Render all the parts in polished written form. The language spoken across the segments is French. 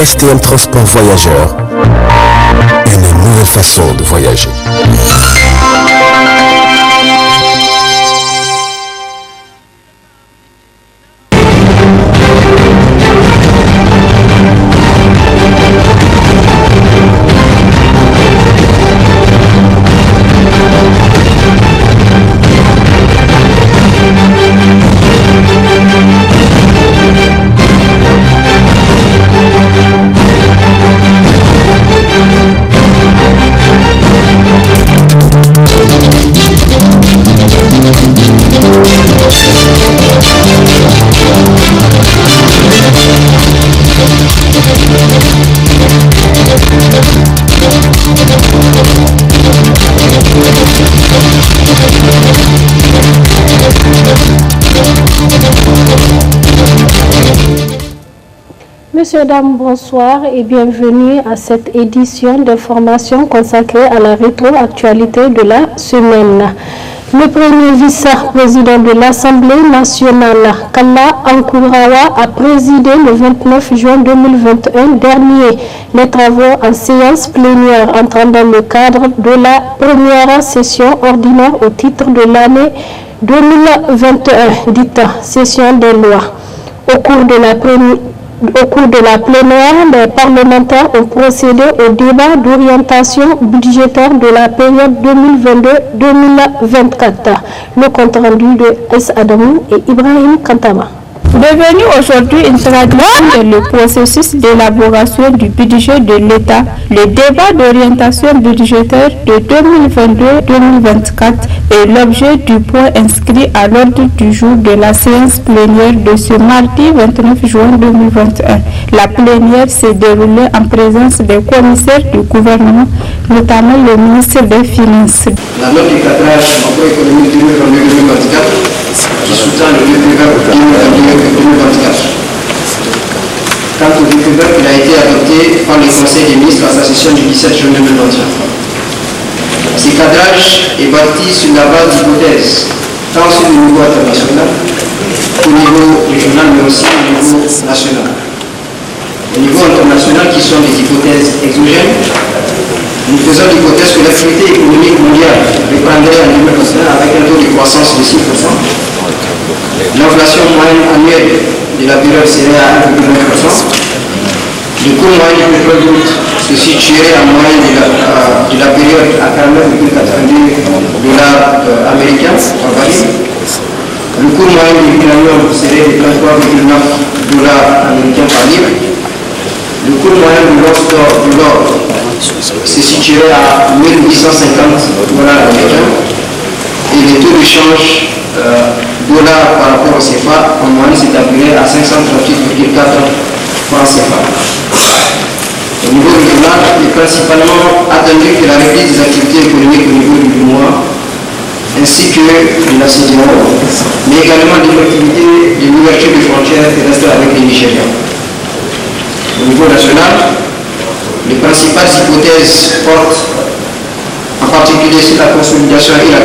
STM Transport Voyageurs, une nouvelle façon de voyager. Messieurs, dames, bonsoir et bienvenue à cette édition d'information consacrée à la rétroactualité de la semaine. Le premier vice-président de l'Assemblée nationale, Kalla Ankourawa, a présidé le 29 juin 2021 dernier les travaux en séance plénière entrant dans le cadre de la première session ordinaire au titre de l'année 2021, dite session des lois. Au cours de la plénière, les parlementaires ont procédé au débat d'orientation budgétaire de la période 2022-2024. Le compte rendu de S. Adamou et Ibrahim Kantama. Devenu aujourd'hui une tradition dans le processus d'élaboration du budget de l'État, le débat d'orientation budgétaire de 2022-2024 est l'objet du point inscrit à l'ordre du jour de la séance plénière de ce mardi 29 juin 2021. La plénière s'est déroulée en présence des commissaires du gouvernement, notamment le ministre des Finances. La note du cadrage macroéconomique 2022-2024 qui sous-tend le décret 2024. Quant au décret, il a été adopté par le Conseil des ministres à sa session du 17 juin 2021. Ce cadrage est bâti sur la base d'hypothèses, tant sur le niveau international qu'au niveau régional, mais aussi au niveau national. Au niveau international, qui sont des hypothèses exogènes, nous faisons l'hypothèse que l'activité économique mondiale reprendrait en 2021 avec un taux de croissance de 6%. L'inflation moyenne annuelle de la période serait à 1,9%. Le coût moyen du pétrole brut se situerait en moyenne de la période à 49,82 dollars américains par baril. Le coût moyen du uranium serait de 33,9 dollars américains par livre. Le coût moyen de l'or se situerait à 1850 dollars américains. Et le taux de change dollars par rapport au CFA en moyenne s'établirait à 538,4 francs CFA. Au niveau régional, il est principalement attendu que la reprise des activités économiques au niveau du mois, ainsi que de la CEDEAO, mais également des activités de l'ouverture des frontières terrestres avec les Nigériens. Au niveau national, les principales hypothèses portent en particulier sur la consolidation et la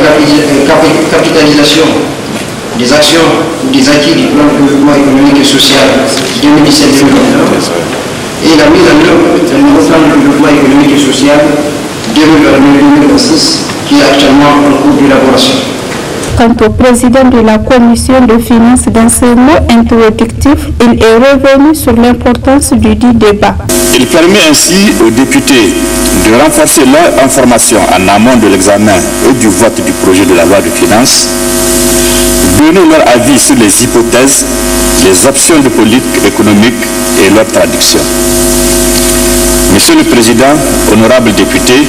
capitalisation des actions ou des acquis du plan de développement économique et social 2017-2021 et la mise en œuvre d'un nouveau plan de développement économique et social 2022-2026 qui est actuellement en cours d'élaboration. Quant au président de la commission de finances, dans ses mots introductifs, il est revenu sur l'importance du dit débat. Il permet ainsi aux députés de renforcer leur information en amont de l'examen et du vote du projet de la loi de finances, donner leur avis sur les hypothèses, les options de politique économique et leur traduction. Monsieur le Président, honorables députés,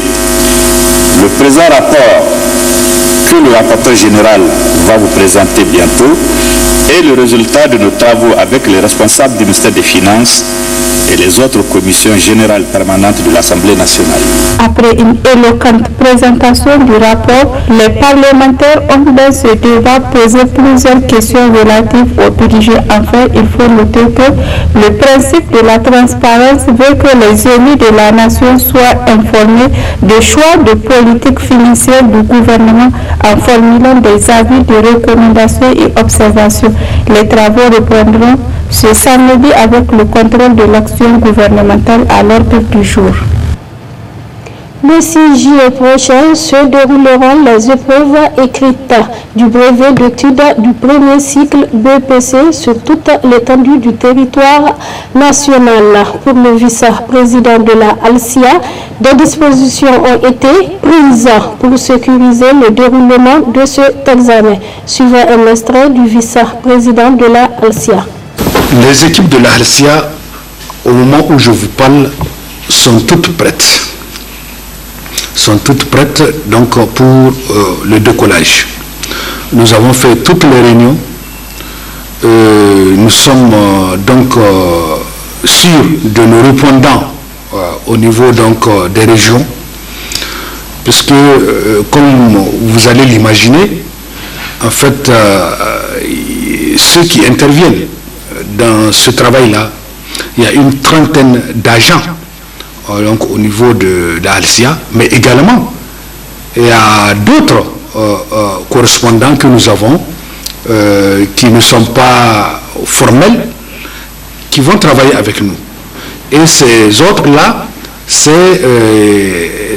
le présent rapport que le rapporteur général va vous présenter bientôt est le résultat de nos travaux avec les responsables du ministère des Finances et les autres commissions générales permanentes de l'Assemblée nationale. Après une éloquente présentation du rapport, les parlementaires ont dans ce débat posé plusieurs questions relatives au budget. Enfin, il faut noter que le principe de la transparence veut que les élus de la nation soient informés des choix de politique financière du gouvernement en formulant des avis de recommandations et observations. Les travaux reprendront ce samedi avec le contrôle de l'action gouvernementale à l'ordre du jour. Le 6 juillet prochain se dérouleront les épreuves écrites du brevet d'études du premier cycle BPC sur toute l'étendue du territoire national. Pour le vice-président de la ALSIA, des dispositions ont été prises pour sécuriser le déroulement de cet examen. Suivant un extrait du vice-président de la ALSIA. Les équipes de la ALSIA, au moment où je vous parle, sont toutes prêtes. Donc pour le décollage. Nous avons fait toutes les réunions. Nous sommes donc sûrs de nos répondants au niveau donc des régions, puisque comme vous allez l'imaginer, en fait, ceux qui interviennent dans ce travail-là, il y a une trentaine d'agents donc au niveau de la ALSIA, mais également il y a d'autres correspondants que nous avons qui ne sont pas formels, qui vont travailler avec nous. Et ces autres-là, c'est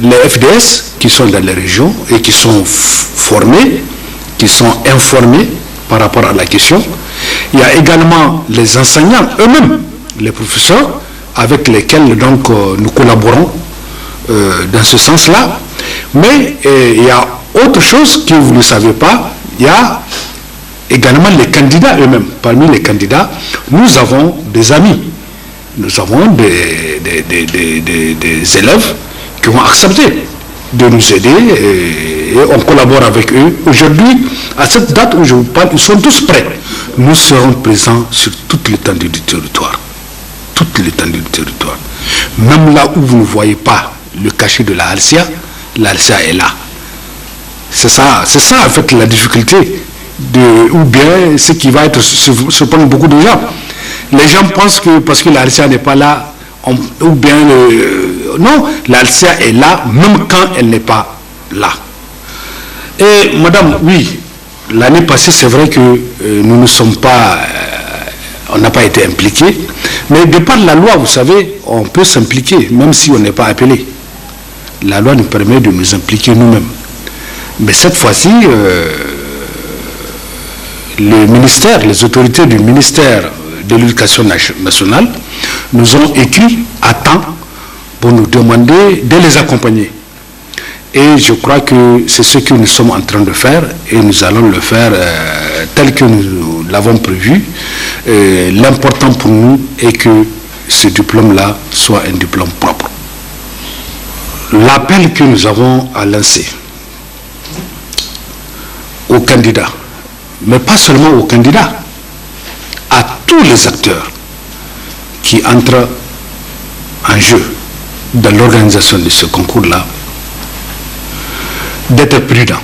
les FDS qui sont dans les régions et qui sont formés, qui sont informés par rapport à la question. Il y a également les enseignants eux-mêmes, les professeurs, avec lesquels donc nous collaborons dans ce sens-là. Mais il y a autre chose que vous ne savez pas, il y a également les candidats eux-mêmes. Parmi les candidats, nous avons des amis, nous avons des élèves qui ont accepté de nous aider et on collabore avec eux. Aujourd'hui, à cette date où je vous parle, ils sont tous prêts. Nous serons présents sur toute l'étendue du territoire. Toute l'étendue du territoire. Même là où vous ne voyez pas le cachet de la ALSIA est là. C'est ça en fait la difficulté, ou bien ce qui va être surprendre beaucoup de gens. Les gens pensent que parce que la ALSIA n'est pas là, ou bien non, la ALSIA est là même quand elle n'est pas là. Et madame, oui, l'année passée c'est vrai que nous ne sommes pas... on n'a pas été impliqué, mais de par la loi, vous savez, on peut s'impliquer, même si on n'est pas appelé. La loi nous permet de nous impliquer nous-mêmes. Mais cette fois-ci, le ministère, les autorités du ministère de l'Éducation nationale nous ont écrit à temps pour nous demander de les accompagner. Et je crois que c'est ce que nous sommes en train de faire et nous allons le faire tel que nous l'avons prévu. L'important pour nous est que ce diplôme-là soit un diplôme propre. L'appel que nous avons à lancer aux candidats, mais pas seulement aux candidats, à tous les acteurs qui entrent en jeu dans l'organisation de ce concours-là, d'être prudent,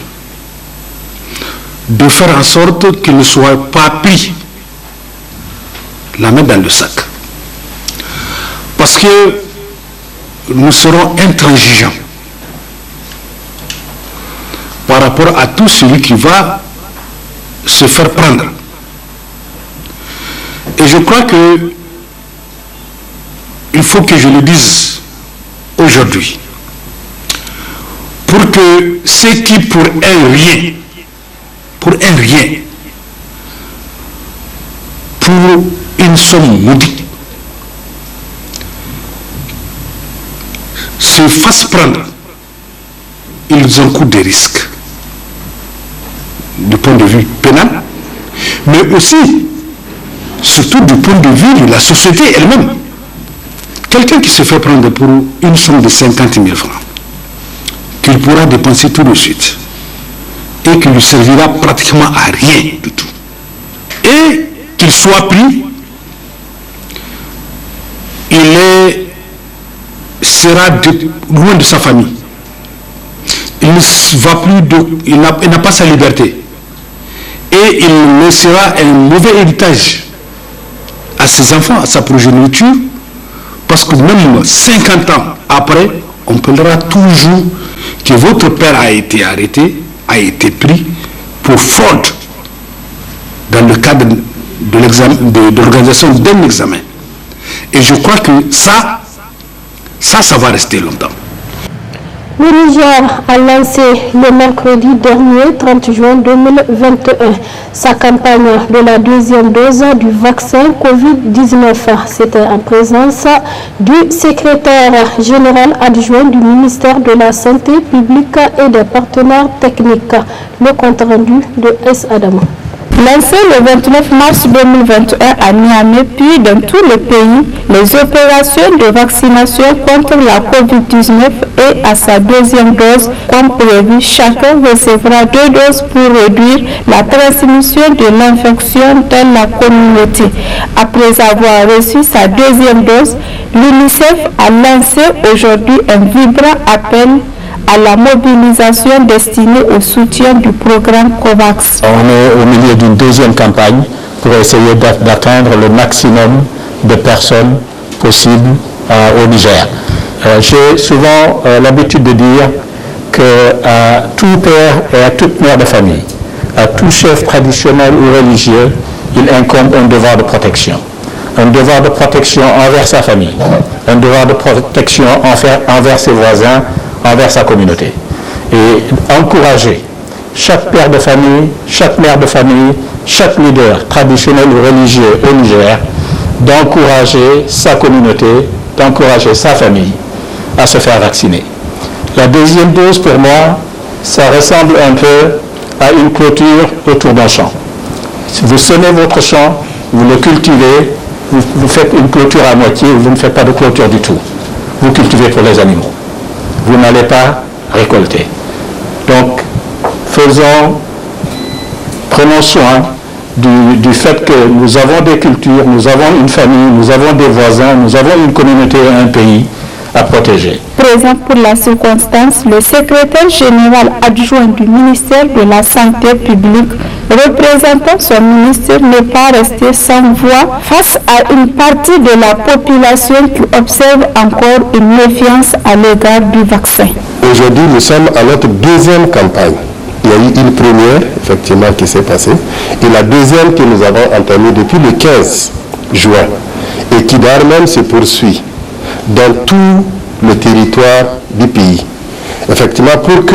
de faire en sorte qu'il ne soit pas pris la main dans le sac. Parce que nous serons intransigeants par rapport à tout celui qui va se faire prendre. Et je crois que il faut que je le dise aujourd'hui, pour que ceux qui pour un rien, pour une somme maudite, se fassent prendre, ils encourent des risques du point de vue pénal, mais aussi, surtout du point de vue de la société elle-même. Quelqu'un qui se fait prendre pour une somme de 50 000 francs, qu'il pourra dépenser tout de suite, et qui lui servira pratiquement à rien du tout, et qu'il soit pris, sera loin de sa famille. Il n'a pas sa liberté. Et il laissera un mauvais héritage à ses enfants, à sa progéniture, parce que même 50 ans après, on parlera toujours que votre père a été arrêté, a été pris pour fraude dans le cadre de l'organisation d'un examen. Et je crois que ça va rester longtemps. Le Niger a lancé le mercredi dernier, 30 juin 2021, sa campagne de la deuxième dose du vaccin Covid-19. C'était en présence du secrétaire général adjoint du ministère de la Santé publique et des partenaires techniques. Le compte rendu de S. Adamo. Lancé le 29 mars 2021 à Niamey, puis dans tout le pays, les opérations de vaccination contre la COVID-19 et à sa deuxième dose, comme prévu, chacun recevra 2 doses pour réduire la transmission de l'infection dans la communauté. Après avoir reçu sa deuxième dose, l'UNICEF a lancé aujourd'hui un vibrant appel à la mobilisation destinée au soutien du programme COVAX. On est au milieu d'une deuxième campagne pour essayer d'atteindre le maximum de personnes possibles au Niger. J'ai souvent l'habitude de dire que à tout père et à toute mère de famille, à tout chef traditionnel ou religieux, il incombe un devoir de protection. Un devoir de protection envers sa famille, un devoir de protection envers ses voisins, envers sa communauté. Et encourager chaque père de famille, chaque mère de famille, chaque leader traditionnel ou religieux au Niger, d'encourager sa communauté, d'encourager sa famille à se faire vacciner. La deuxième dose, pour moi, ça ressemble un peu à une clôture autour d'un champ. Si vous semez votre champ, vous le cultivez, vous faites une clôture à moitié, vous ne faites pas de clôture du tout. Vous cultivez pour les animaux. Vous n'allez pas récolter. Donc, prenons soin du fait que nous avons des cultures, nous avons une famille, nous avons des voisins, nous avons une communauté et un pays à protéger. Présent pour la circonstance, le secrétaire général adjoint du ministère de la Santé publique, représentant son ministère, n'est pas resté sans voix face à une partie de la population qui observe encore une méfiance à l'égard du vaccin. Aujourd'hui, nous sommes à notre deuxième campagne. Il y a eu une première, effectivement, qui s'est passée, et la deuxième que nous avons entamée depuis le 15 juin, et qui d'ailleurs même se poursuit dans tout le territoire du pays. Effectivement, pour que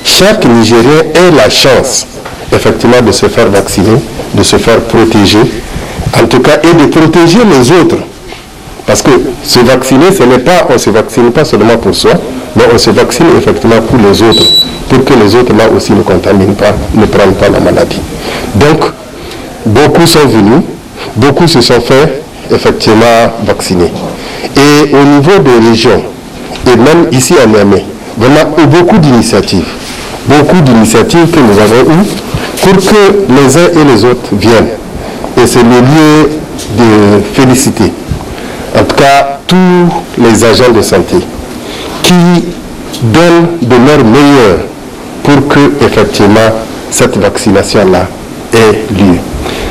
chaque Nigérien ait la chance, effectivement, de se faire vacciner, de se faire protéger, en tout cas, et de protéger les autres. Parce que se vacciner, on ne se vaccine pas seulement pour soi, mais on se vaccine effectivement pour les autres, pour que les autres là aussi ne contaminent pas, ne prennent pas la maladie. Donc, beaucoup sont venus, beaucoup se sont fait effectivement vacciner. Et au niveau des régions, et même ici à Niamey, vraiment beaucoup d'initiatives que nous avons eues pour que les uns et les autres viennent. Et c'est le lieu de féliciter, en tout cas, tous les agents de santé qui donnent de leur meilleur pour que, effectivement, cette vaccination-là ait lieu.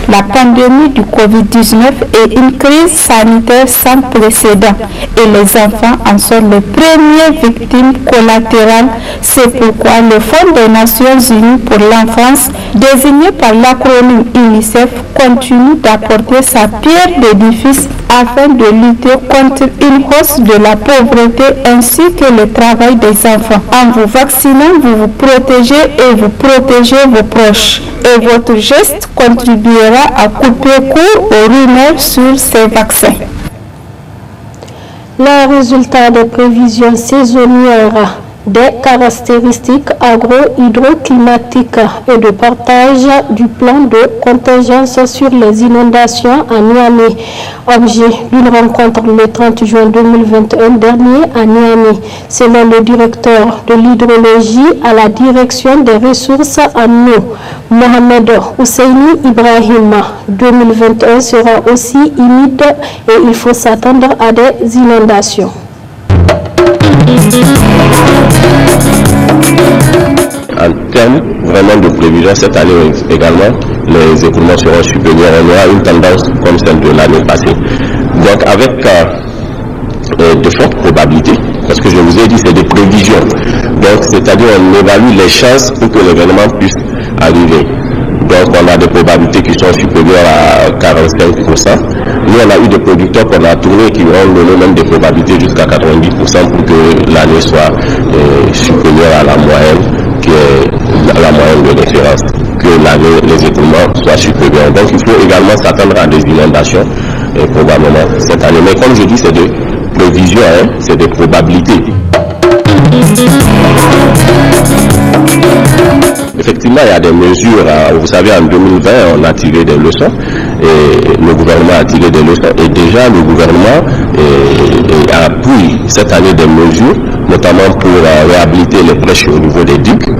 La pandémie du Covid-19 est une crise sanitaire sans précédent et les enfants en sont les premières victimes collatérales. C'est pourquoi le Fonds des Nations Unies pour l'enfance, désigné par l'acronyme UNICEF, continue d'apporter sa pierre d'édifice afin de lutter contre une hausse de la pauvreté ainsi que le travail des enfants. En vous vaccinant, vous vous protégez et vous protégez vos proches. Et votre geste contribuera à couper court aux rumeurs sur ces vaccins. Les résultats des prévisions saisonnières des caractéristiques agro-hydroclimatiques et de partage du plan de contingence sur les inondations à Niamey. Objet d'une rencontre le 30 juin 2021 dernier à Niamey. Selon le directeur de l'hydrologie à la direction des ressources en eau, Mohamed Husseini Ibrahim, 2021 sera aussi humide et il faut s'attendre à des inondations. En termes vraiment de prévision, cette année également, les écoulements seront supérieurs. On aura une tendance comme celle de l'année passée. Donc avec de fortes probabilités, parce que je vous ai dit c'est des prévisions. Donc c'est-à-dire on évalue les chances pour que l'événement puisse arriver. Donc on a des probabilités qui sont supérieures à 45%. Nous on a eu des producteurs qu'on a tournés qui ont donné même des probabilités jusqu'à 90% pour que l'année soit supérieure à la moyenne, qui est la moyenne de référence, que l'année, les écoulements soient supérieurs. Donc il faut également s'attendre à des inondations, probablement cette année. Mais comme je dis, c'est des prévisions, c'est des probabilités. Effectivement, il y a des mesures. Vous savez, en 2020, on a tiré des leçons et le gouvernement a tiré des leçons. Et déjà, le gouvernement a pris cette année des mesures, notamment pour réhabiliter les brèches au niveau des digues.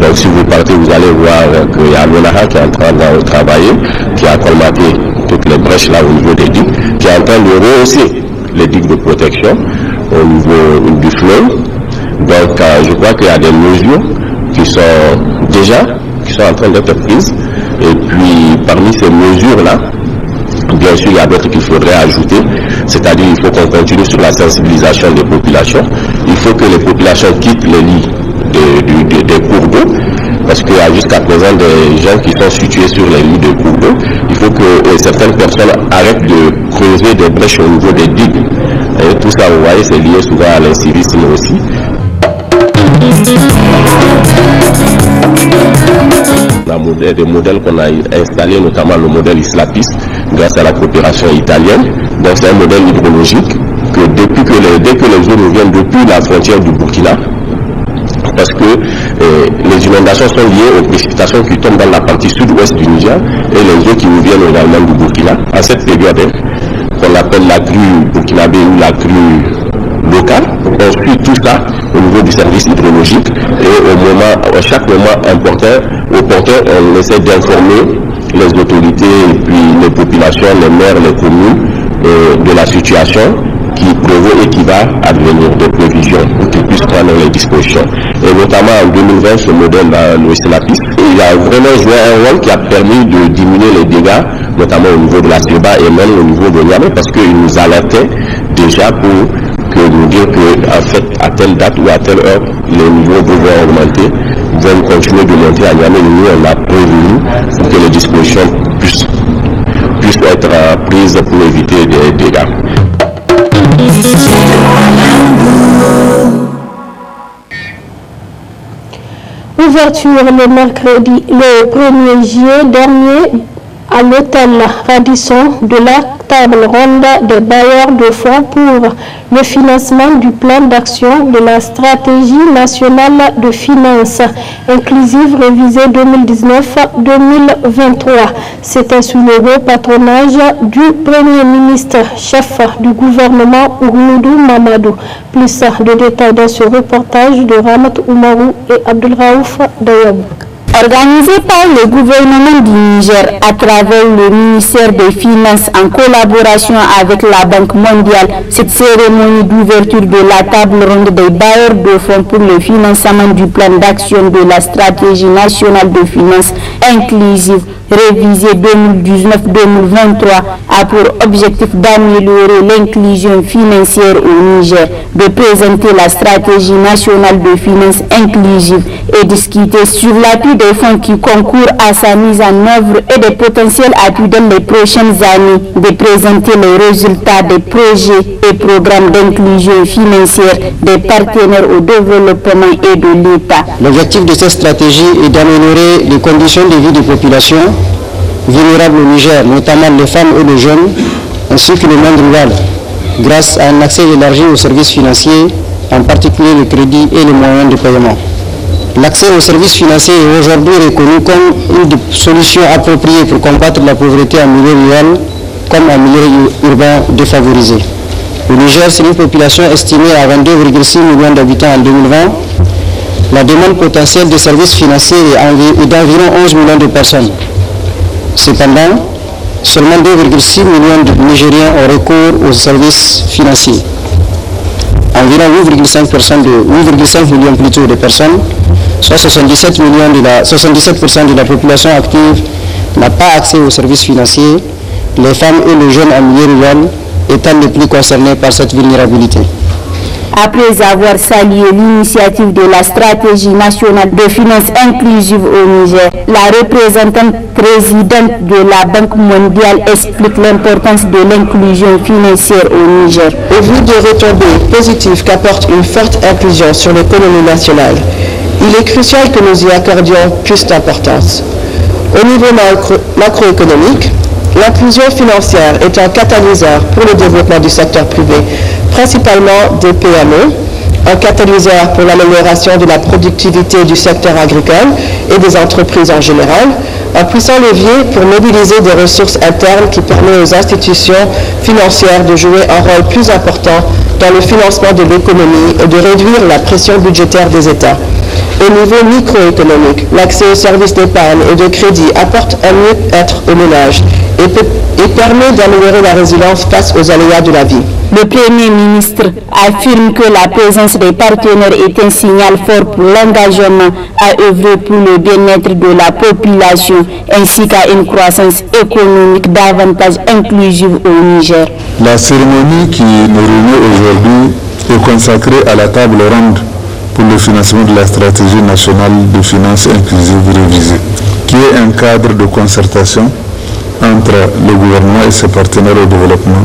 Donc, si vous partez, vous allez voir qu'il y a l'ONAHA qui est en train de travailler, qui a colmaté toutes les brèches là au niveau des digues, qui est en train de rehausser les digues de protection au niveau du fleuve. Donc, je crois qu'il y a des mesures qui sont en train d'être prises. Et puis, parmi ces mesures-là, bien sûr, il y a d'autres qu'il faudrait ajouter. C'est-à-dire, il faut qu'on continue sur la sensibilisation des populations. Il faut que les populations quittent les lits des cours d'eau. Parce qu'il y a jusqu'à présent des gens qui sont situés sur les lits de cours d'eau. Il faut que certaines personnes arrêtent de creuser des brèches au niveau des digues. Et tout ça, vous voyez, c'est lié souvent à l'incivisme aussi. Des modèles qu'on a installés, notamment le modèle Islapis, grâce à la coopération italienne. Donc c'est un modèle hydrologique que dès que les eaux nous viennent depuis la frontière du Burkina, parce que les inondations sont liées aux précipitations qui tombent dans la partie sud-ouest du Niger et les eaux qui nous viennent également du Burkina. À cette période, qu'on appelle la crue burkinabé ou la crue locale, on suit tout ça au niveau du service hydrologique et à chaque moment opportun, on essaie d'informer les autorités et puis les populations, les maires, les communes de la situation qui prévaut et qui va advenir, des prévisions pour qu'ils puissent prendre les dispositions. Et notamment en 2020, ce modèle, le Islapis, il a vraiment joué un rôle qui a permis de diminuer les dégâts, notamment au niveau de la Seba et même au niveau de Niamey, parce qu'il nous alertait déjà pour nous dire qu'en fait, à telle date ou à telle heure, les niveaux vont augmenter, vont continuer de monter à Niamey. Nous, on a prévenu pour que les dispositions puissent être prises pour éviter des dégâts. Ouverture le 1er juillet dernier à l'hôtel Radisson de la table ronde des bailleurs de fonds pour le financement du plan d'action de la stratégie nationale de finances inclusive révisée 2019-2023. C'était sous le haut patronage du Premier ministre, chef du gouvernement Oumoudou Mamadou. Plus de détails dans ce reportage de Ramat Oumarou et Abdelraouf Dayabou. Organisé par le gouvernement du Niger à travers le ministère des Finances en collaboration avec la Banque mondiale, cette cérémonie d'ouverture de la table ronde des bailleurs de fonds pour le financement du plan d'action de la stratégie nationale de finances inclusive révisée 2019-2023 a pour objectif d'améliorer l'inclusion financière au Niger, de présenter la stratégie nationale de finances inclusive et discuter sur l'appui des fonds qui concourent à sa mise en œuvre et des potentiels appuis dans les prochaines années, de présenter les résultats des projets et programmes d'inclusion financière des partenaires au développement et de l'État. L'objectif de cette stratégie est d'améliorer les conditions de vie des populations vulnérables au Niger, notamment les femmes et les jeunes, ainsi que le monde rural, grâce à un accès élargi aux services financiers, en particulier le crédit et les moyens de paiement. L'accès aux services financiers est aujourd'hui reconnu comme une solution appropriée pour combattre la pauvreté en milieu rural comme en milieu urbain défavorisé. Le Niger, c'est une population estimée à 22,6 millions d'habitants en 2020. La demande potentielle de services financiers est d'environ 11 millions de personnes. Cependant, seulement 2,6 millions de Nigériens ont recours aux services financiers. Environ 8,5 millions plutôt de personnes, soit 77% de la population active n'a pas accès aux services financiers, les femmes et les jeunes en milieu rural étant les plus concernés par cette vulnérabilité. Après avoir salué l'initiative de la stratégie nationale de finances inclusive au Niger, la représentante présidente de la Banque mondiale explique l'importance de l'inclusion financière au Niger. Au vu des retombées positives qu'apporte une forte inclusion sur l'économie nationale, il est crucial que nous y accordions plus d'importance. Au niveau macroéconomique, l'inclusion financière est un catalyseur pour le développement du secteur privé, principalement des PME, un catalyseur pour l'amélioration de la productivité du secteur agricole et des entreprises en général, un puissant levier pour mobiliser des ressources internes qui permet aux institutions financières de jouer un rôle plus important dans le financement de l'économie et de réduire la pression budgétaire des États. Au niveau microéconomique, l'accès aux services d'épargne et de crédit apporte un mieux-être aux ménages et permet d'améliorer la résilience face aux aléas de la vie. Le Premier ministre affirme que la présence des partenaires est un signal fort pour l'engagement à œuvrer pour le bien-être de la population ainsi qu'à une croissance économique davantage inclusive au Niger. La cérémonie qui nous réunit aujourd'hui est consacrée à la table ronde pour le financement de la stratégie nationale de finances inclusives révisée, qui est un cadre de concertation entre le gouvernement et ses partenaires au développement,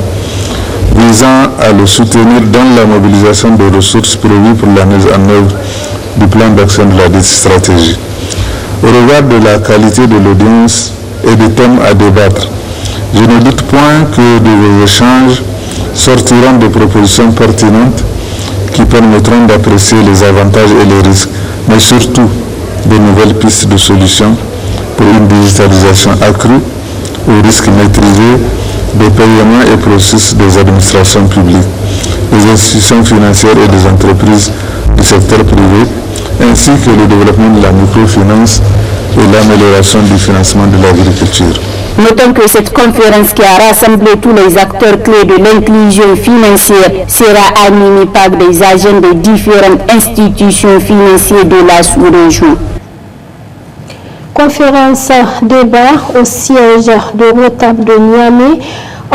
visant à le soutenir dans la mobilisation des ressources prévues pour la mise en œuvre du plan d'action de la dite stratégie. Au regard de la qualité de l'audience et des thèmes à débattre, je ne doute point que de vos échanges sortiront des propositions pertinentes qui permettront d'apprécier les avantages et les risques, mais surtout de nouvelles pistes de solutions pour une digitalisation accrue, aux risques maîtrisés des paiements et processus des administrations publiques, des institutions financières et des entreprises du secteur privé, ainsi que le développement de la microfinance et l'amélioration du financement de l'agriculture. Notons que cette conférence qui a rassemblé tous les acteurs clés de l'inclusion financière sera animée par des agents de différentes institutions financières de la sous-région. Conférence débat au siège de Rotap de Niamey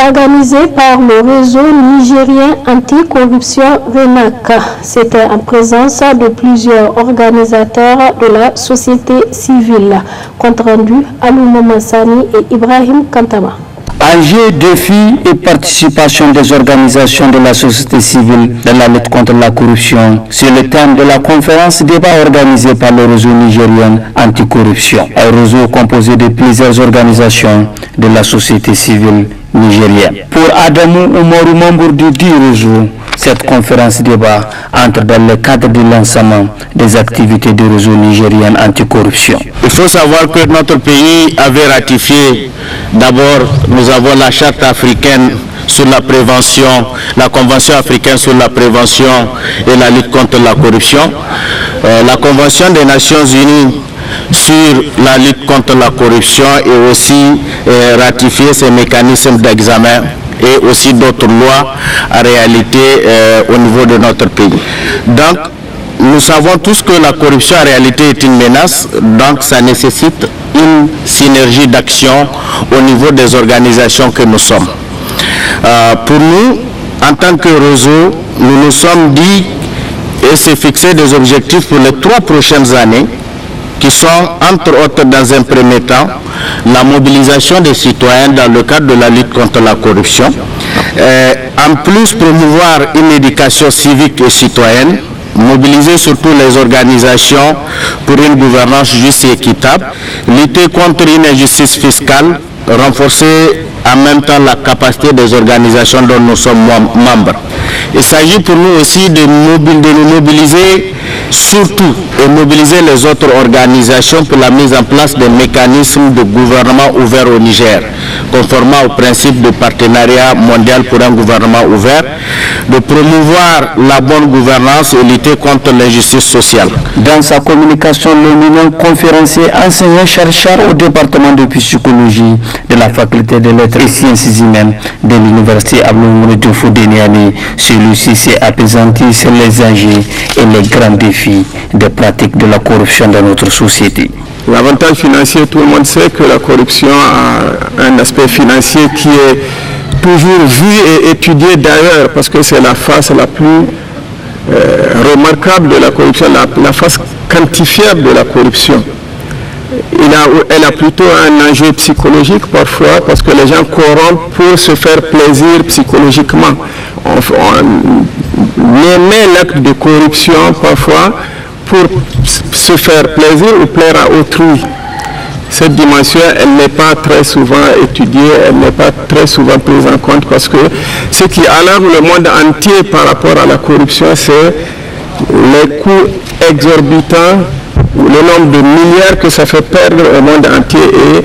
organisée par le réseau nigérien anticorruption RENAC. C'était en présence de plusieurs organisateurs de la société civile. Compte rendu Alou Massani et Ibrahim Kantama. Enjeux, défis et participation des organisations de la société civile dans la lutte contre la corruption. C'est le thème de la conférence débat organisée par le réseau nigérien anticorruption. Un réseau composé de plusieurs organisations de la société civile nigérienne. Pour Adamou Oumarou, membre du dit réseau, cette conférence débat entre dans le cadre de lancement des activités du réseau nigérien anticorruption. Il faut savoir que notre pays avait ratifié, d'abord nous avons la charte africaine sur la prévention, la convention africaine sur la prévention et la lutte contre la corruption, la convention des Nations Unies sur la lutte contre la corruption et aussi ratifier ces mécanismes d'examen et aussi d'autres lois en réalité au niveau de notre pays. Donc, nous savons tous que la corruption en réalité est une menace, donc ça nécessite une synergie d'action au niveau des organisations que nous sommes. Pour nous, en tant que réseau, nous nous sommes dit et s'est fixé des objectifs pour les 3 prochaines années qui sont entre autres dans un premier temps la mobilisation des citoyens dans le cadre de la lutte contre la corruption, en plus promouvoir une éducation civique et citoyenne, mobiliser surtout les organisations pour une gouvernance juste et équitable, lutter contre une injustice fiscale, renforcer en même temps la capacité des organisations dont nous sommes membres. Il s'agit pour nous aussi de nous mobiliser surtout et mobiliser les autres organisations pour la mise en place des mécanismes de gouvernement ouvert au Niger, conformément au principe de partenariat mondial pour un gouvernement ouvert, de promouvoir la bonne gouvernance et lutter contre l'injustice sociale. Dans sa communication, l'éminent conférencier enseignant-chercheur au département de psychologie de la faculté de lettres et sciences humaines de l'université Abdou Diouf de Niamey, celui-ci s'est apaisanti sur les enjeux et les grands défis des pratiques de la corruption dans notre société. L'avantage financier, tout le monde sait que la corruption a un aspect financier qui est toujours vu et étudié d'ailleurs parce que c'est la face la plus remarquable de la corruption, la face quantifiable de la corruption. Elle a plutôt un enjeu psychologique parfois, parce que les gens corrompent pour se faire plaisir psychologiquement. On émet l'acte de corruption parfois pour se faire plaisir ou plaire à autrui. Cette dimension, elle n'est pas très souvent étudiée, elle n'est pas très souvent prise en compte, parce que ce qui alarme le monde entier par rapport à la corruption, c'est les coûts exorbitants, le nombre de milliards que ça fait perdre au monde entier et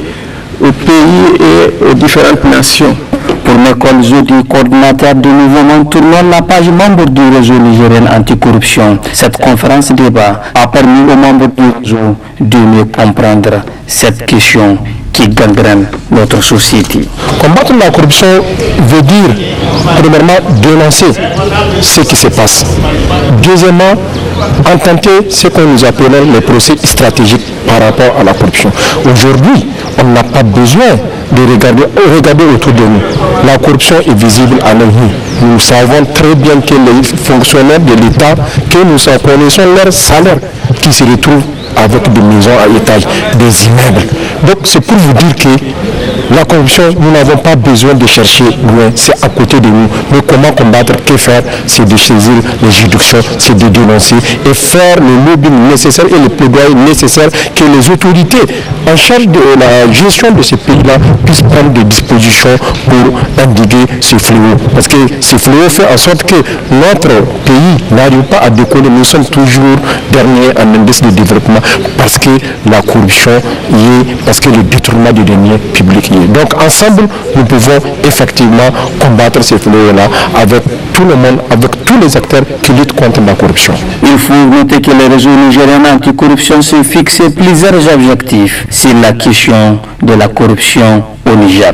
aux pays et aux différentes nations. Pour Nicole Zodi, coordinateur du mouvement Tournons la page membre du réseau nigérien anticorruption, cette conférence débat a permis aux membres du réseau de mieux comprendre cette question qui gangrène notre société. Combattre la corruption veut dire, premièrement, dénoncer ce qui se passe. Deuxièmement, intenter ce que nous appelons les procès stratégiques par rapport à la corruption. Aujourd'hui, on n'a pas besoin de regarder autour de nous. La corruption est visible à nos yeux. Nous savons très bien que les fonctionnaires de l'État, que nous connaissons leur salaire, qui se retrouvent avec des maisons à étage, des immeubles. Donc c'est pour vous dire que la corruption, nous n'avons pas besoin de chercher loin, c'est à côté de nous. Mais comment combattre, que faire? C'est de saisir les juridictions, c'est de dénoncer et faire le lobbying nécessaire et le plaidoyer nécessaire que les autorités en charge de la gestion de ce pays-là puissent prendre des dispositions pour endiguer ce fléau. Parce que ce fléau fait en sorte que notre pays n'arrive pas à décoller. Nous sommes toujours derniers en indice de développement parce que la corruption y est, parce que le détournement des deniers publics y est. Donc ensemble, nous pouvons effectivement combattre ce fléau-là avec tout le monde, avec tous les acteurs qui luttent contre la corruption. Il faut noter que le réseau nigérien anticorruption se fixe plusieurs objectifs sur la question de la corruption au Niger.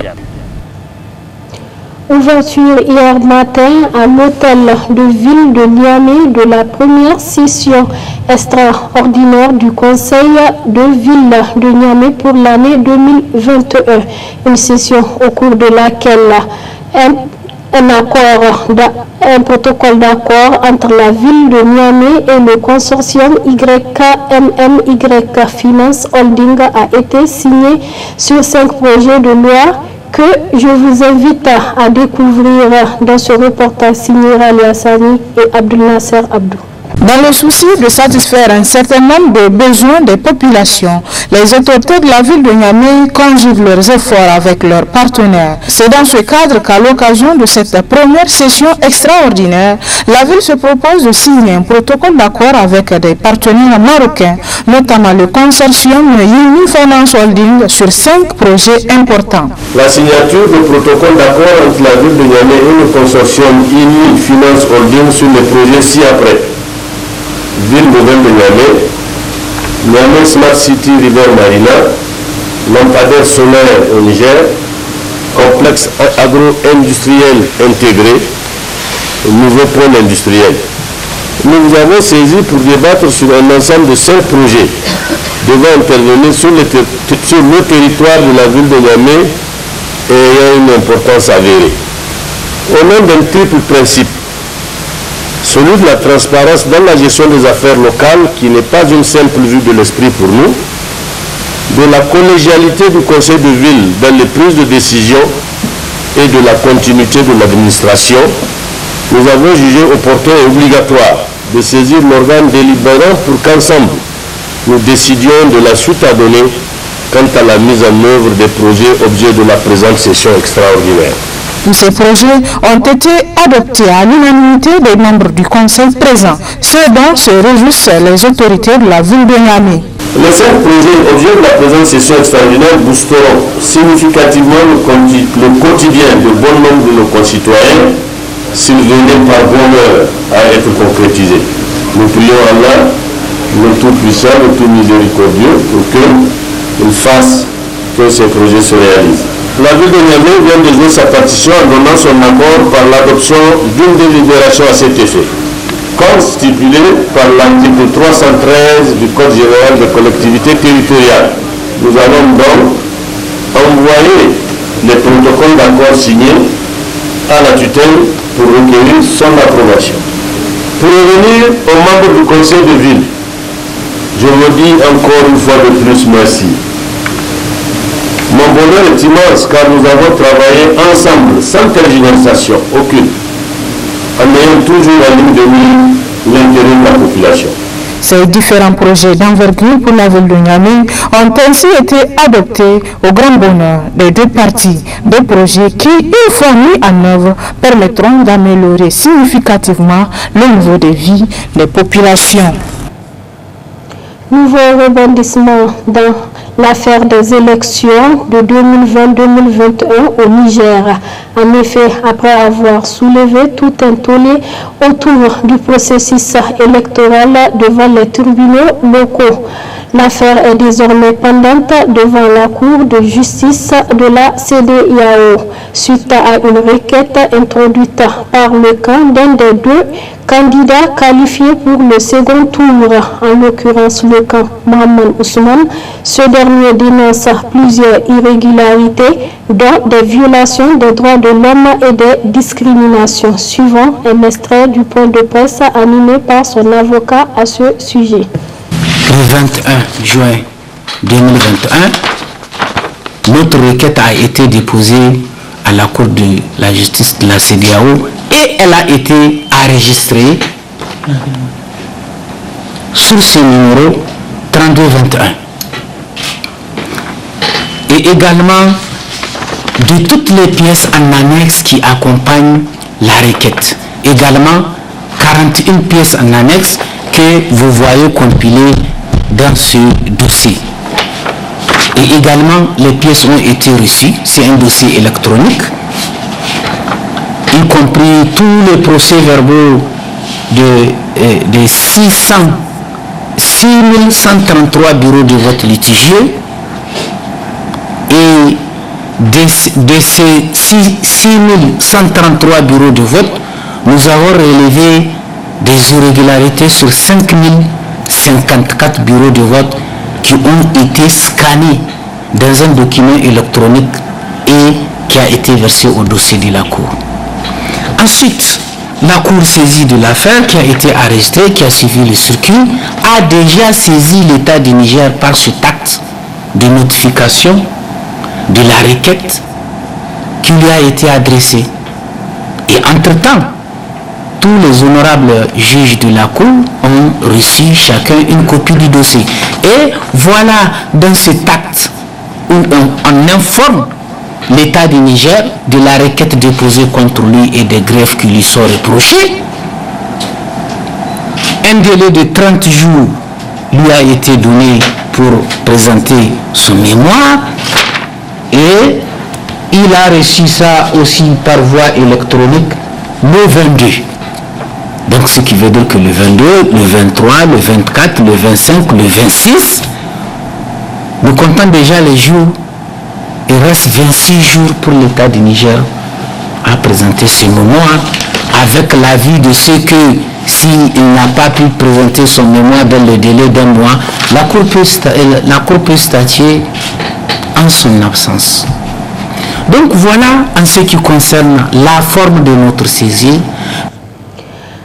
Ouverture hier matin à l'hôtel de ville de Niamey de la première session extraordinaire du Conseil de ville de Niamey pour l'année 2021. Une session au cours de laquelle un protocole d'accord entre la ville de Niamey et le consortium YKMMY Finance Holding a été signé sur 5 projets de loi que je vous invite à découvrir dans ce reportage signé Rali Hassani et Abdul Nasser Abdou. Dans le souci de satisfaire un certain nombre de besoins des populations, les autorités de la ville de Niamey conjuguent leurs efforts avec leurs partenaires. C'est dans ce cadre qu'à l'occasion de cette première session extraordinaire, la ville se propose de signer un protocole d'accord avec des partenaires marocains, notamment le consortium Yumi Finance Holding sur 5 projets importants. La signature du protocole d'accord entre la ville de Niamey et le consortium Yumi Finance Holding sur les projets ci-après. Ville nouvelle de Niamey, Niamey Smart City River Marina, lampadaire solaire au Niger, complexe agro-industriel intégré, nouveau pôle industriel. Nous vous avons saisi pour débattre sur un ensemble de 5 projets devant intervenir sur le territoire de la ville de Niamey et ayant une importance avérée. Au nom d'un triple principe, celui de la transparence dans la gestion des affaires locales, qui n'est pas une simple vue de l'esprit pour nous, de la collégialité du conseil de ville dans les prises de décision et de la continuité de l'administration, nous avons jugé opportun et obligatoire de saisir l'organe délibérant pour qu'ensemble, nous décidions de la suite à donner quant à la mise en œuvre des projets objets de la présente session extraordinaire. Tous ces projets ont été adoptés à l'unanimité des membres du Conseil présents, ce dont se réjouissent les autorités de la ville de Niamey. Les 5 projets objets de la présente session extraordinaire boosteront significativement le quotidien de bon nombre de nos concitoyens s'ils venaient par bonheur à être concrétisés. Nous prions Allah, le Tout-Puissant, le Tout-Miséricordieux, pour qu'il fasse que ces projets se réalisent. La ville de Niamey vient de jouer sa partition en donnant son accord par l'adoption d'une délibération à cet effet, comme stipulé par l'article 313 du Code général des collectivités territoriales. Nous allons donc envoyer les protocoles d'accord signés à la tutelle pour requérir son approbation. Pour revenir aux membres du conseil de ville, je vous dis encore une fois de plus merci. Mon bonheur est immense car nous avons travaillé ensemble, sans tergiversation aucune, en ayant toujours en ligne de mire l'intérêt de la population. Ces différents projets d'envergure pour la ville de Niamey ont ainsi été adoptés au grand bonheur des deux parties. Des projets qui, une fois mis en œuvre, permettront d'améliorer significativement le niveau de vie des populations. Nouveau rebondissement dans l'affaire des élections de 2020-2021 au Niger. En effet, après avoir soulevé tout un tollé autour du processus électoral devant les tribunaux locaux, l'affaire est désormais pendante devant la Cour de justice de la CEDEAO suite à une requête introduite par le camp d'un des deux candidats qualifiés pour le second tour, en l'occurrence le camp Mohamed Ousmane. Ce dernier dénonce plusieurs irrégularités, dont des violations des droits de l'homme et des discriminations. Suivant un extrait du point de presse animé par son avocat à ce sujet. Le 21 juin 2021, notre requête a été déposée à la Cour de la justice de la CEDEAO et elle a été enregistrée sur ce numéro 3221. Et également de toutes les pièces en annexe qui accompagnent la requête. Également 41 pièces en annexe que vous voyez compilées dans ce dossier. Et également, les pièces ont été reçues. C'est un dossier électronique, y compris tous les procès-verbaux de 6133 bureaux de vote litigieux. Et de ces 6133 bureaux de vote, nous avons relevé des irrégularités sur 5054 bureaux de vote qui ont été scannés dans un document électronique et qui a été versé au dossier de la Cour. Ensuite, la Cour saisie de l'affaire qui a été arrêtée, qui a suivi le circuit, a déjà saisi l'État du Niger par cet acte de notification de la requête qui lui a été adressée. Et entre-temps, tous les honorables juges de la Cour ont reçu chacun une copie du dossier. Et voilà, dans cet acte où on informe l'État du Niger de la requête déposée contre lui et des greffes qui lui sont reprochées, un délai de 30 jours lui a été donné pour présenter son mémoire et il a reçu ça aussi par voie électronique le 22. Donc ce qui veut dire que le 22, le 23, le 24, le 25, le 26, nous comptons déjà les jours. Il reste 26 jours pour l'État du Niger à présenter ses mémoires avec l'avis de ceux que s'il n'a pas pu présenter son mémoire dans le délai d'un mois, la Cour peut statuer en son absence. Donc voilà en ce qui concerne la forme de notre saisie.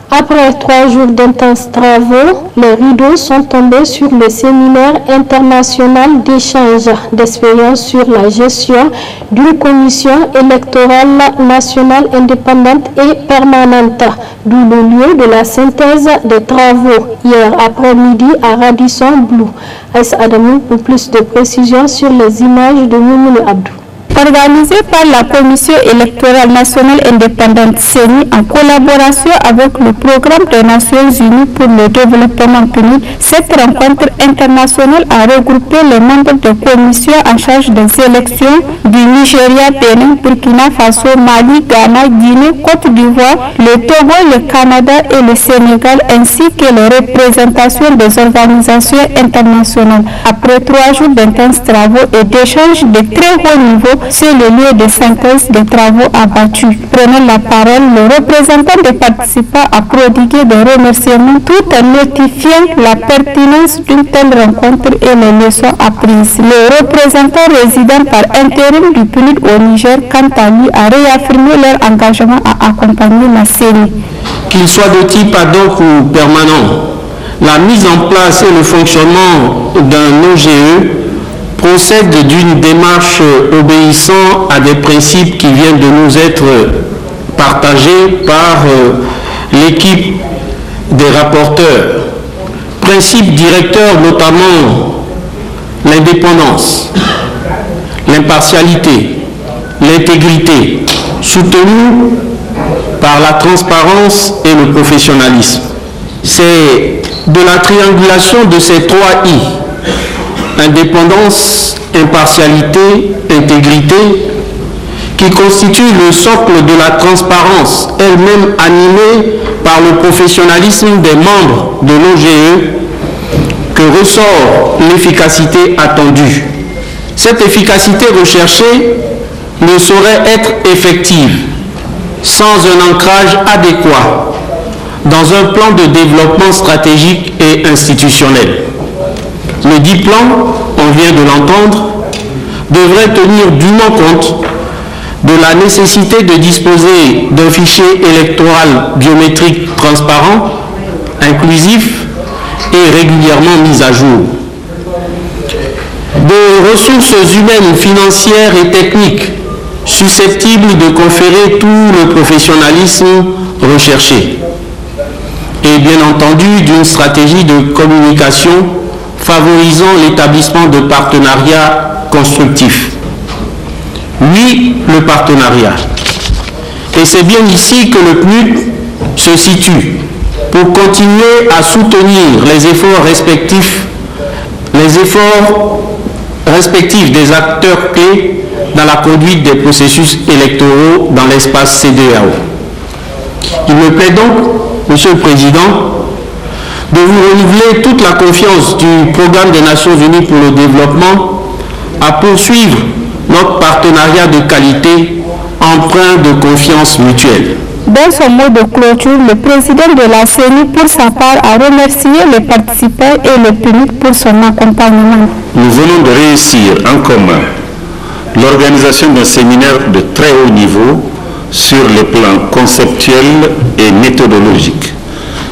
Après 3 jours d'intenses travaux, les rideaux sont tombés sur le séminaire international d'échange d'expériences sur la gestion d'une commission électorale nationale indépendante et permanente, d'où le lieu de la synthèse des travaux hier après-midi à Radisson Blu. Aïssa Adamou pour plus de précisions sur les images de Moumouni Abdou. Organisé par la Commission électorale nationale indépendante CENI en collaboration avec le Programme des Nations Unies pour le développement PNUD, cette rencontre internationale a regroupé les membres des commissions en charge des élections du Nigeria, Bénin, Burkina Faso, Mali, Ghana, Guinée, Côte d'Ivoire, le Togo, le Canada et le Sénégal, ainsi que les représentations des organisations internationales. Après 3 jours d'intenses travaux et d'échanges de très haut niveau, c'est le lieu de synthèse des travaux abattus. Prenant la parole, le représentant des participants a prodigué des remerciements tout en notifiant la pertinence d'une telle rencontre et les leçons apprises. Le représentant résident par intérim du PNUD au Niger, quant à lui, a réaffirmé leur engagement à accompagner la CENI. Qu'il soit de type ad hoc ou permanent, la mise en place et le fonctionnement d'un OGE procède d'une démarche obéissant à des principes qui viennent de nous être partagés par l'équipe des rapporteurs. Principes directeurs notamment l'indépendance, l'impartialité, l'intégrité, soutenus par la transparence et le professionnalisme. C'est de la triangulation de ces 3 I, indépendance, impartialité, intégrité, qui constitue le socle de la transparence, elle-même animée par le professionnalisme des membres de l'OGE, que ressort l'efficacité attendue. Cette efficacité recherchée ne saurait être effective sans un ancrage adéquat dans un plan de développement stratégique et institutionnel. Le dit plan, on vient de l'entendre, devrait tenir dûment compte de la nécessité de disposer d'un fichier électoral biométrique transparent, inclusif et régulièrement mis à jour. De ressources humaines, financières et techniques susceptibles de conférer tout le professionnalisme recherché. Et bien entendu d'une stratégie de communication favorisant l'établissement de partenariats constructifs. Oui, le partenariat. Et c'est bien ici que le PNUD se situe pour continuer à soutenir les efforts respectifs des acteurs clés dans la conduite des processus électoraux dans l'espace CEDEAO. Il me plaît donc, Monsieur le Président, de vous renouveler toute la confiance du Programme des Nations Unies pour le développement à poursuivre notre partenariat de qualité empreint de confiance mutuelle. Dans son mot de clôture, le président de la CENI, pour sa part, a remercié les participants et le public pour son accompagnement. Nous venons de réussir en commun l'organisation d'un séminaire de très haut niveau sur les plans conceptuels et méthodologiques.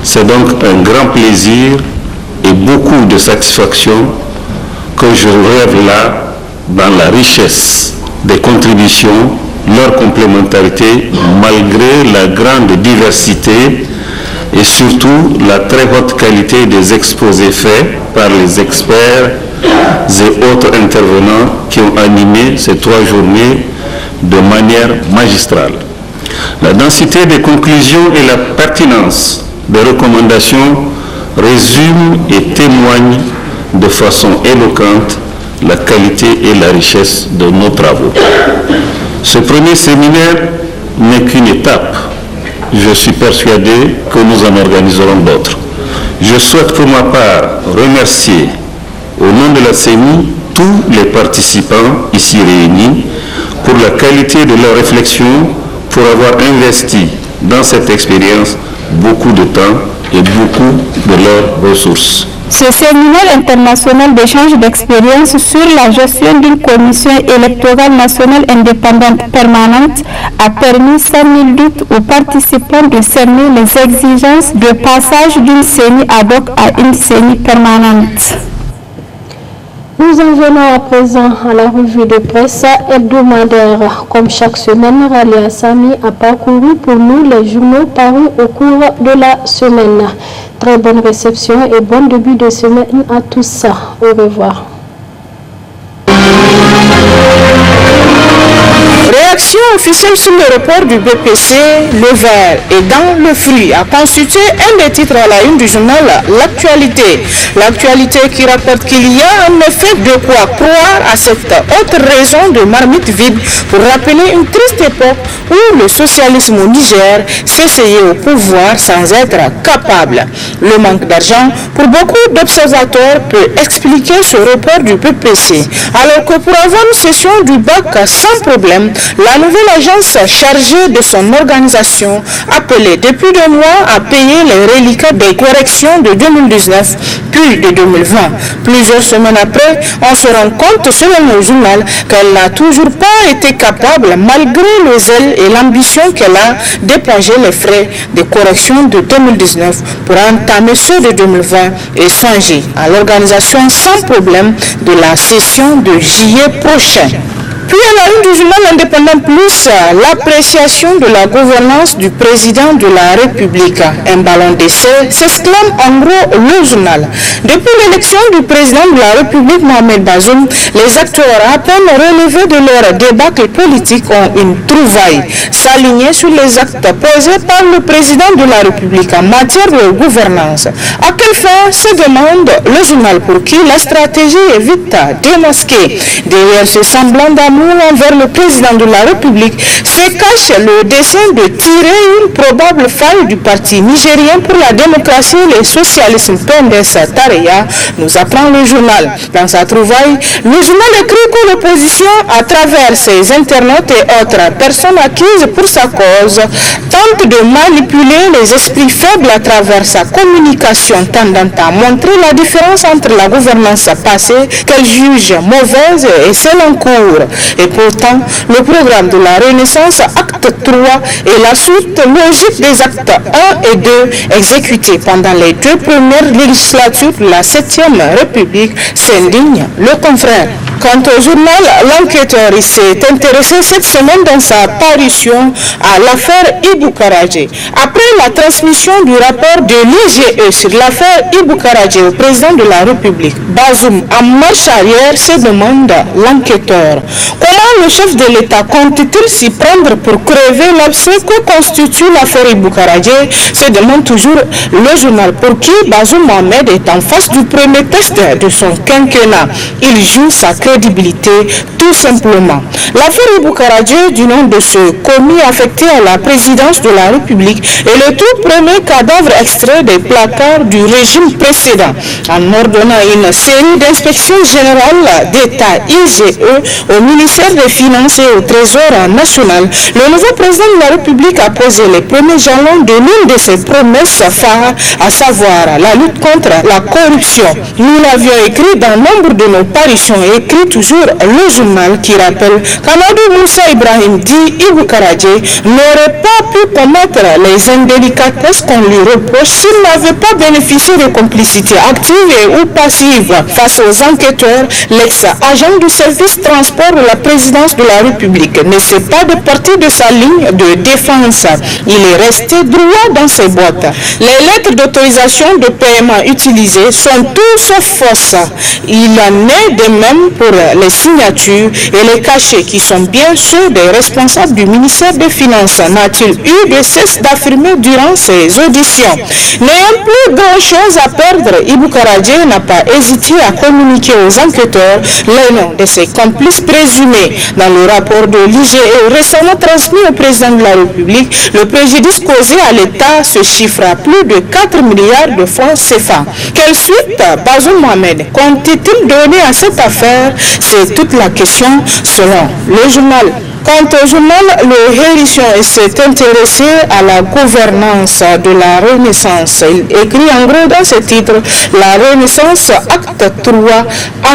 C'est donc un grand plaisir et beaucoup de satisfaction que je rêve là dans la richesse des contributions, leur complémentarité malgré la grande diversité et surtout la très haute qualité des exposés faits par les experts et autres intervenants qui ont animé ces 3 journées de manière magistrale. La densité des conclusions et la pertinence des recommandations résument et témoignent de façon éloquente la qualité et la richesse de nos travaux. Ce premier séminaire n'est qu'une étape. Je suis persuadé que nous en organiserons d'autres. Je souhaite pour ma part remercier au nom de la CENI tous les participants ici réunis pour la qualité de leur réflexion, pour avoir investi dans cette expérience beaucoup de temps et beaucoup de leurs ressources. Ce séminaire international d'échange d'expériences sur la gestion d'une commission électorale nationale indépendante permanente a permis sans nul doute aux participants de cerner les exigences de passage d'une CENI ad hoc à une CENI permanente. Nous en venons à présent à la revue de presse hebdomadaire. Comme chaque semaine, Ralia Sami a parcouru pour nous les journaux parus au cours de la semaine. Très bonne réception et bon début de semaine à tous. Au revoir. rédaction officielle sur le report du BPC, le verre et dans le fruit a constitué un des titres à la une du journal L'Actualité. L'actualité qui rapporte qu'il y a en effet de quoi croire à cette autre raison de marmite vide pour rappeler une triste époque où le socialisme au Niger s'essayait au pouvoir sans être capable. Le manque d'argent, pour beaucoup d'observateurs, peut expliquer ce report du BPC. Alors que pour avoir une session du bac sans problème, la nouvelle agence chargée de son organisation appelait depuis 2 mois à payer les reliquats des corrections de 2019 puis de 2020. Plusieurs semaines après, on se rend compte selon le journal qu'elle n'a toujours pas été capable, malgré le zèle et l'ambition qu'elle a, d'éponger les frais de correction de 2019 pour entamer ceux de 2020 et songer à l'organisation sans problème de la session de juillet prochain. Puis à la une du journal Indépendant Plus, l'appréciation de la gouvernance du président de la République. Un ballon d'essai s'exclame en gros le journal. Depuis l'élection du président de la République, Mohamed Bazoum, les acteurs à peine relevés de leur débâcle politique ont une trouvaille. S'aligner sur les actes posés par le président de la République en matière de gouvernance. À quelle fin se demande le journal pour qui la stratégie est vite démasquée. Derrière ce semblant d'amour envers le président de la République se cache le dessein de tirer une probable faille du parti nigérien pour la démocratie et le socialisme PNDS Tareya, nous apprend le journal. Dans sa trouvaille, le journal écrit que l'opposition, à travers ses internautes et autres personnes acquises pour sa cause, tente de manipuler les esprits faibles à travers sa communication tendant à montrer la différence entre la gouvernance passée qu'elle juge mauvaise et celle en cours. Et pourtant, le programme de la Renaissance, acte 3, est la suite logique des actes 1 et 2 exécutés pendant les 2 premières législatures de la 7e République, s'indigne le confrère. Quant au journal, l'enquêteur s'est intéressé cette semaine dans sa parution à l'affaire Ibou Karadje. Après la transmission du rapport de l'IGE sur l'affaire Ibou Karadje au président de la République, Bazoum en marche arrière, se demande l'enquêteur. Comment le chef de l'État compte-t-il s'y prendre pour crever l'abcès que constitue l'affaire Ibou Karadje, se demande toujours le journal, pour qui Bazoum Mohamed est en face du premier test de son quinquennat. Il joue sa crédibilité tout simplement. L'affaire Ibou Karadje, du nom de ce commis affecté à la présidence de la République, est le tout premier cadavre extrait des placards du régime précédent. En ordonnant une série d'inspections générales d'État IGE au ministère des Finances et au Trésor national, le nouveau président de la République a posé les premiers jalons de l'une de ses promesses phares, à savoir la lutte contre la corruption. Nous l'avions écrit dans nombre de nos parutions, écrit toujours le journal qui rappelle qu'Amadou Moussa Ibrahim dit Ibou Karadje n'aurait pas pu commettre les indélicatesses qu'on lui reproche s'il n'avait pas bénéficié de complicité active et ou passive face aux enquêteurs. L'ex-agent du service transport de la présidence de la République ne s'est pas départi de sa ligne de défense. Il est resté droit dans ses bottes. Les lettres d'autorisation de paiement utilisées sont tout sauf fausses. Il en est de même pour les signatures et les cachets qui sont bien ceux des responsables du ministère des Finances, n'a-t-il eu de cesse d'affirmer durant ses auditions. N'ayant plus grand-chose à perdre, Ibou Karadje n'a pas hésité à communiquer aux enquêteurs les noms de ses complices présumés. Dans le rapport de l'IGE récemment transmis au président de la République, le préjudice causé à l'État se chiffre à plus de 4 milliards de francs CFA. Quelle suite Bazoum Mohamed compte-t-il donner à cette affaire? C'est toute la question selon le journal. Quant au journal, le Hérisson s'est intéressé à la gouvernance de la Renaissance. Il écrit en gros dans ce titre la Renaissance, acte 3,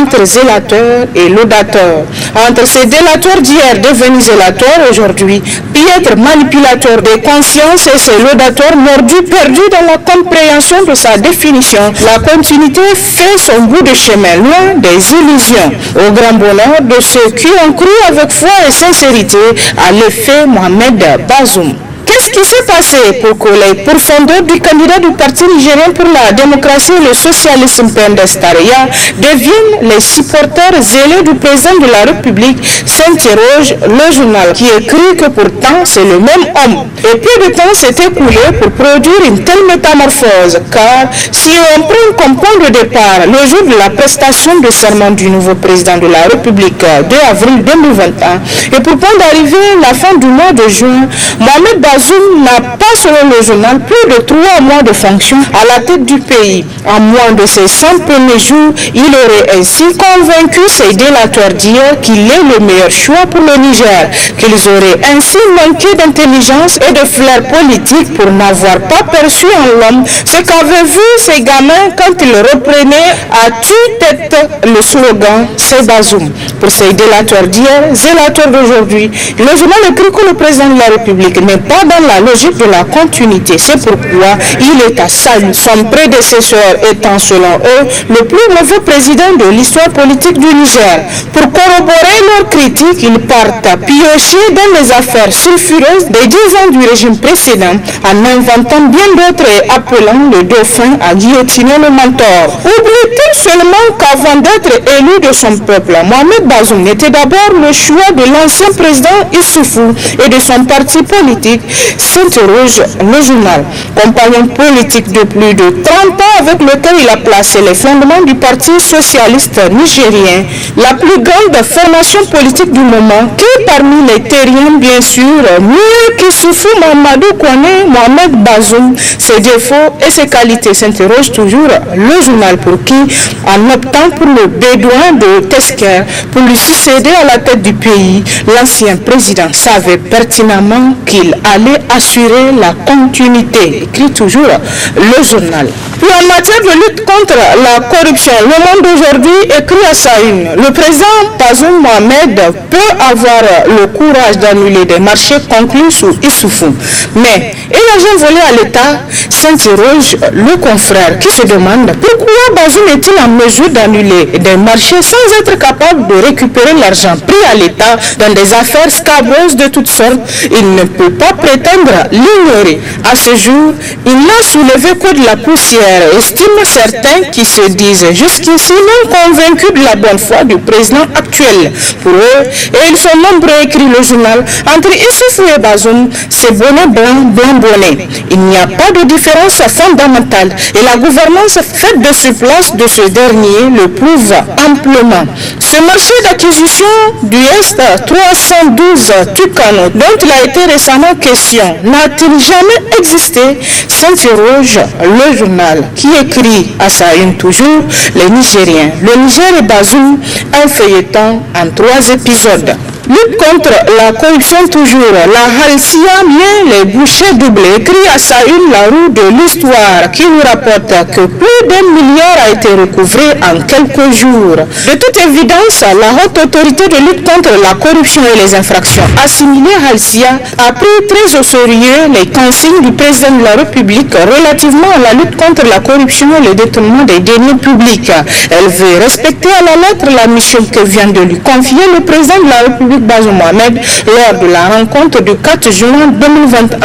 entre zélateurs et laudateurs. Entre ces délateurs d'hier devenus zélateurs aujourd'hui, piètre manipulateur des consciences et ces laudateurs mordus perdus dans la compréhension de sa définition, la continuité fait son bout de chemin, loin des illusions, au grand bonheur de ceux qui ont cru avec foi et sincérité à l'effet Mohamed Bazoum. Qu'est-ce Qu'est-ce qui s'est passé pour que les pourfendeurs du candidat du Parti nigérien pour la démocratie et le socialisme Pendes Taraya deviennent les supporters zélés du président de la République, s'interroge le journal qui écrit que pourtant c'est le même homme. Et peu de temps s'est écoulé pour produire une telle métamorphose, car si on prend comme point de départ le jour de la prestation de serment du nouveau président de la République 2 avril 2021 et pour point d'arriver la fin du mois de juin, Mohamed Bazoum n'a pas, selon le journal, plus de 3 mois de fonction à la tête du pays. En moins de ses 100 premiers jours, il aurait ainsi convaincu ses délateurs d'hier qu'il est le meilleur choix pour le Niger, qu'ils auraient ainsi manqué d'intelligence et de flair politique pour n'avoir pas perçu en l'homme ce qu'avaient vu ces gamins quand ils reprenaient à tue-tête le slogan « C'est Bazoum ». Pour ces délateurs d'hier, zélateurs d'aujourd'hui, le journal écrit que le président de la République n'est pas dans la logique de la continuité. C'est pourquoi il est à saluer, son prédécesseur étant selon eux le plus mauvais président de l'histoire politique du Niger. Pour corroborer leurs critiques, ils partent à piocher dans les affaires sulfureuses des 10 ans du régime précédent en inventant bien d'autres et appelant le dauphin à guillotiner le mentor. Oublie-t-il seulement qu'avant d'être élu de son peuple, Mohamed Bazoum était d'abord le choix de l'ancien président Issoufou et de son parti politique, s'interroge le journal. Compagnon politique de plus de 30 ans avec lequel il a placé les fondements du Parti socialiste nigérien, la plus grande formation politique du moment, qui parmi les terriens bien sûr, mieux qu'Issoufou Mamadou connaît Mohamed Bazoum, ses défauts et ses qualités, s'interroge toujours le journal, pour qui, en optant pour le bédouin de Tesker pour lui succéder à la tête du pays, l'ancien président savait pertinemment qu'il allait assurer la continuité, écrit toujours le journal. Puis en matière de lutte contre la corruption, le monde d'aujourd'hui écrit à sa une: le président Bazoum Mohamed peut avoir le courage d'annuler des marchés conclus sous Issoufou. Mais, et l'argent volé à l'État, s'interroge le confrère qui se demande pourquoi Bazoum est-il en mesure d'annuler des marchés sans être capable de récupérer l'argent pris à l'État dans des affaires scabreuses de toutes sortes. Il ne peut pas prétendre l'ignorer. À ce jour, il n'a soulevé que de la poussière, estiment certains qui se disent jusqu'ici non convaincus de la bonne foi du président actuel. Pour eux, et ils sont nombreux, écrit le journal, entre Issoufou et Bazoum, c'est bonnet blanc, blanc bonnet. Il n'y a pas de différence fondamentale et la gouvernance faite de sur place de ce dernier le prouve amplement. Ce marché d'acquisition du Est 312 Tucano, dont il a été récemment question, n'a-t-il jamais existé, s'interroge le journal, qui écrit à sa une toujours les Nigériens. Le Niger et Bazoum, un feuilleton en 3 épisodes. Lutte contre la corruption toujours. La Halcia vient les bouchées doublées. Écrit à sa une la roue de l'histoire qui nous rapporte que plus d'1 milliard a été recouvré en quelques jours. De toute évidence, la haute autorité de lutte contre la corruption et les infractions assimilées à Halcia a pris très au sérieux les consignes du président de la République relativement à la lutte contre la corruption et le détournement des deniers publics. Elle veut respecter à la lettre la mission que vient de lui confier le président de la République Bazoum Mohamed lors de la rencontre du 4 juin 2021.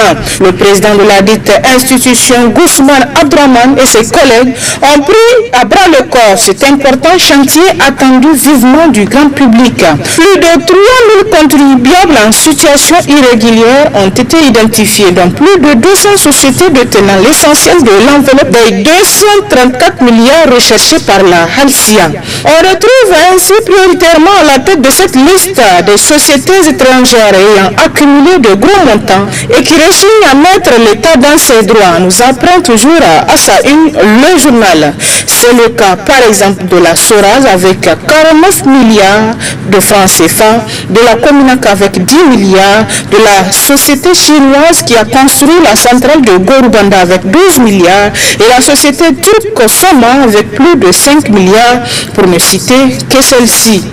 Le président de la dite institution, Goussman Abdraman, et ses collègues ont pris à bras le corps cet important chantier attendu vivement du grand public. Plus de 3000 contribuables en situation irrégulière ont été identifiés, dont plus de 200 sociétés détenant l'essentiel de l'enveloppe des 234 milliards recherchés par la Halcia. On retrouve ainsi prioritairement à la tête de cette liste des sociétés étrangères ayant accumulé de gros montants et qui rechignent à mettre l'État dans ses droits, nous apprend toujours à sa une le journal. C'est le cas par exemple de la Soraz avec 49 milliards de francs CFA, de la Cominac avec 10 milliards, de la société chinoise qui a construit la centrale de Gorubanda avec 12 milliards et la société turque Soma avec plus de 5 milliards pour ne citer que celle-ci.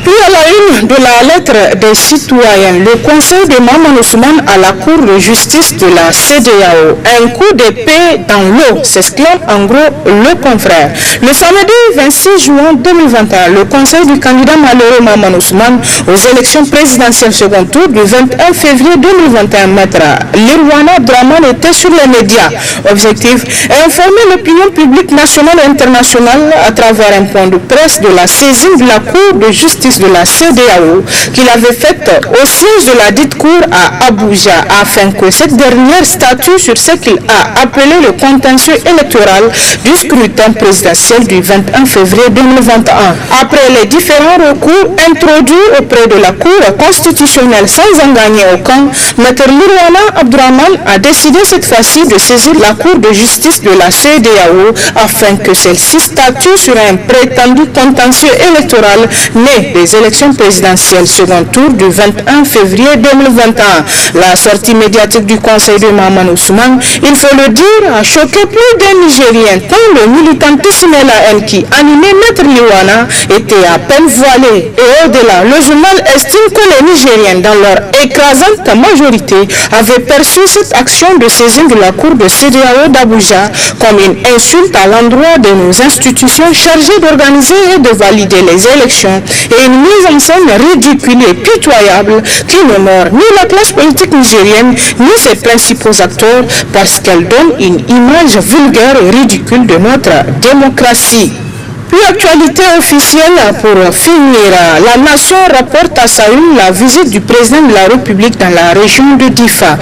Puis à la une de la lettre des citoyens, le conseil de Maman Ousmane à la Cour de justice de la CEDEAO. Un coup d'épée dans l'eau, s'exclame en gros le confrère. Le samedi 26 juin 2021, le conseil du candidat malheureux Maman Ousmane aux élections présidentielles second tour du 21 février 2021, maître Lirwana Abdraman était sur les médias. Objectif, informer l'opinion publique nationale et internationale à travers un point de presse de la saisine de la Cour de justice de la CEDEAO qu'il avait faite au siège de la dite cour à Abuja afin que cette dernière statue sur ce qu'il a appelé le contentieux électoral du scrutin présidentiel du 21 février 2021. Après les différents recours introduits auprès de la Cour constitutionnelle sans en gagner aucun, Maître Lirwana Abdraman a décidé cette fois-ci de saisir la Cour de justice de la CEDEAO afin que celle-ci statue sur un prétendu contentieux électoral né des élections présidentielles second tour du 21 février 2021. La sortie médiatique du conseil de Maman Ousmane, il faut le dire, a choqué plus d'un Nigérien tant le militantisme et la haine qui animait Maître Lirwana était à peine voilé. Et au-delà, le journal estime que les Nigériens, dans leur écrasante majorité, avaient perçu cette action de saisine de la Cour de CEDEAO d'Abuja comme une insulte à l'endroit de nos institutions chargées d'organiser et de valider les élections et une mise en scène ridicule et pitoyable qui n'honore ni la classe politique nigérienne ni ses principaux acteurs parce qu'elle donne une image vulgaire et ridicule de notre démocratie. Puis actualité officielle pour finir, la nation rapporte à sa une la visite du président de la République dans la région de Difa.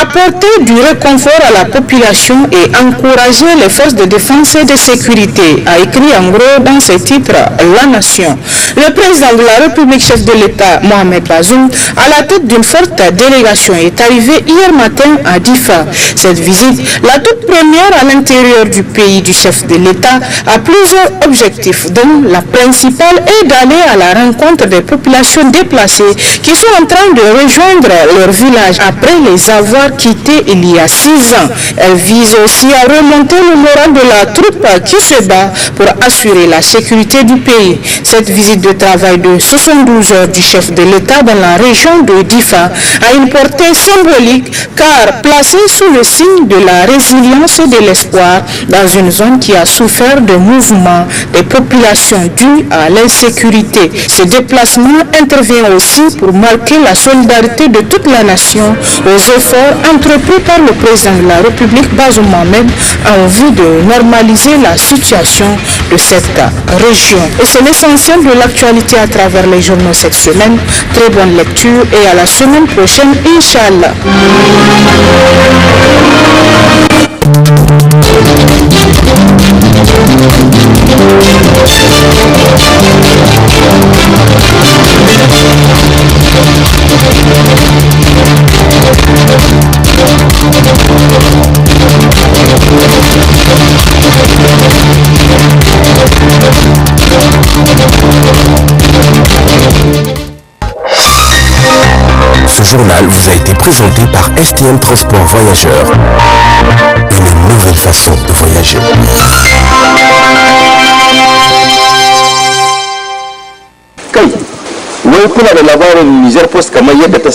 Apporter du réconfort à la population et encourager les forces de défense et de sécurité, a écrit en gros dans ses titres la nation. Le président de la République, chef de l'État, Mohamed Bazoum, à la tête d'une forte délégation, est arrivé hier matin à Difa. Cette visite, la toute première à l'intérieur du pays du chef de l'État, a plusieurs objectifs, dont la principale est d'aller à la rencontre des populations déplacées qui sont en train de rejoindre leur village après les avoir quittés il y a 6 ans. Elle vise aussi à remonter le moral de la troupe qui se bat pour assurer la sécurité du pays. Cette visite de travail de 72 heures du chef de l'État dans la région de Difa a une portée symbolique car placée sous le signe de la résilience et de l'espoir dans une zone qui a souffert de mouvements des populations dues à l'insécurité. Ce déplacement intervient aussi pour marquer la solidarité de toute la nation aux efforts entrepris par le président de la République Bazoum Mohamed en vue de normaliser la situation de cette région. Et c'est l'essentiel de l'actualité à travers les journaux cette semaine. Très bonne lecture et à la semaine prochaine, Inch'Allah. Ce journal vous a été présenté par STM Transport Voyageurs. Une nouvelle façon de voyager. Kai, wai kuna da labarin Niger Post kamar yadda ta